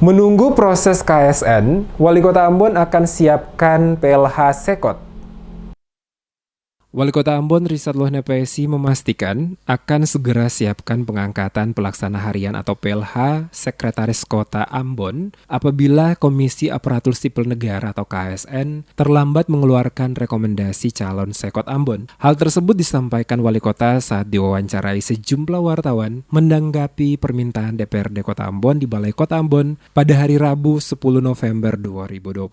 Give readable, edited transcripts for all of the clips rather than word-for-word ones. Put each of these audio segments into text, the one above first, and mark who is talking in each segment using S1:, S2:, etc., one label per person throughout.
S1: Menunggu proses KSN, Wali Kota Ambon akan siapkan PLH Sekot. Wali Kota Ambon Rizat Lohne PSI memastikan akan segera siapkan pengangkatan pelaksana harian atau PLH Sekretaris Kota Ambon apabila Komisi Aparatur Sipil Negara atau KSN terlambat mengeluarkan rekomendasi calon Sekot Ambon. Hal tersebut disampaikan Wali Kota saat diwawancarai sejumlah wartawan menanggapi permintaan DPRD Kota Ambon di Balai Kota Ambon pada hari Rabu 10 November 2021.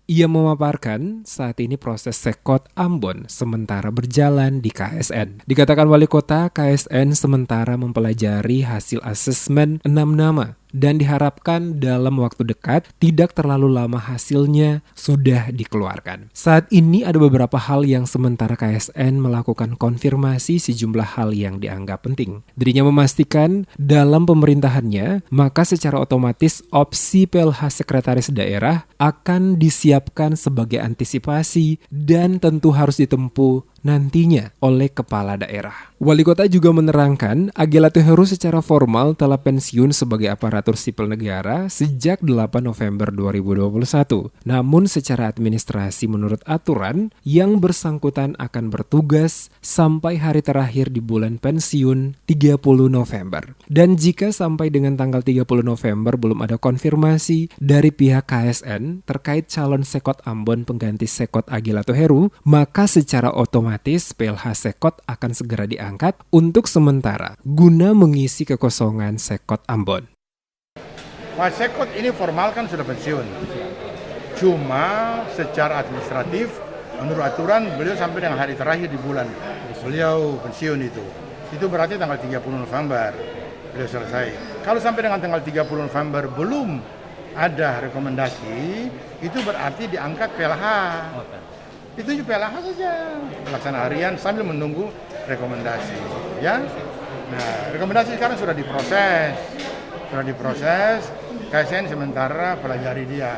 S1: Ia memaparkan saat ini proses Sekot Ambon sementara berjalan di KSN. Dikatakan Wali Kota, KSN sementara mempelajari hasil asesmen 6 nama dan diharapkan dalam waktu dekat tidak terlalu lama hasilnya sudah dikeluarkan. Saat ini ada beberapa hal yang sementara KSN melakukan konfirmasi sejumlah hal yang dianggap penting. Dirinya memastikan dalam pemerintahannya, maka secara otomatis opsi PLH Sekretaris Daerah akan disiapkan sebagai antisipasi dan tentu harus ditempuh nantinya oleh kepala daerah. Wali Kota juga menerangkan Agelato Heru secara formal telah pensiun sebagai aparatur sipil negara sejak 8 November 2021. Namun secara administrasi menurut aturan yang bersangkutan akan bertugas sampai hari terakhir di bulan pensiun 30 November. Dan jika sampai dengan tanggal 30 November belum ada konfirmasi dari pihak KSN terkait calon Sekot Ambon pengganti Sekot Agelato Heru, maka secara otomatis PLH Sekot akan segera diangkat untuk sementara guna mengisi kekosongan Sekot Ambon.
S2: Pak Sekot ini formal kan sudah pensiun. Cuma secara administratif menurut aturan beliau sampai dengan hari terakhir di bulan beliau pensiun itu. Itu berarti tanggal 30 November beliau selesai. Kalau sampai dengan tanggal 30 November belum ada rekomendasi, itu berarti diangkat PLH. Itu PLH saja, pelaksana harian sambil menunggu rekomendasi, ya. Nah, rekomendasi sekarang sudah diproses, KSN sementara pelajari dia,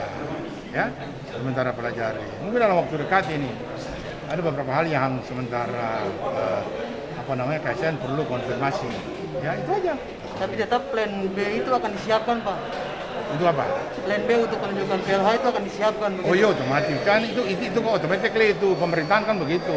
S2: ya, sementara pelajari. Mungkin dalam waktu dekat ini ada beberapa hal yang sementara KSN perlu konfirmasi, ya itu aja.
S3: Tapi tetap plan B itu akan disiapkan, Pak.
S2: Itu apa?
S3: Plan B untuk penunjukan PLH itu akan disiapkan.
S2: Oh iya, otomatis kan itu otomatis itu pemerintahan kan begitu.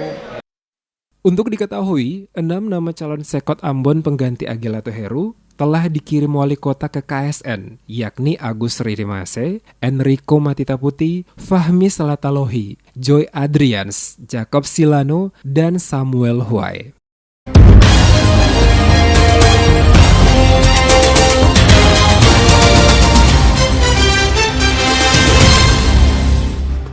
S1: Untuk diketahui, 6 nama calon Sekot Ambon pengganti Agelato Heru telah dikirim Wali Kota ke KSN, yakni Agus Ririmase, Enrico Matitaputi, Fahmi Salatalohi, Joy Adrians, Jacob Silano, dan Samuel Huai.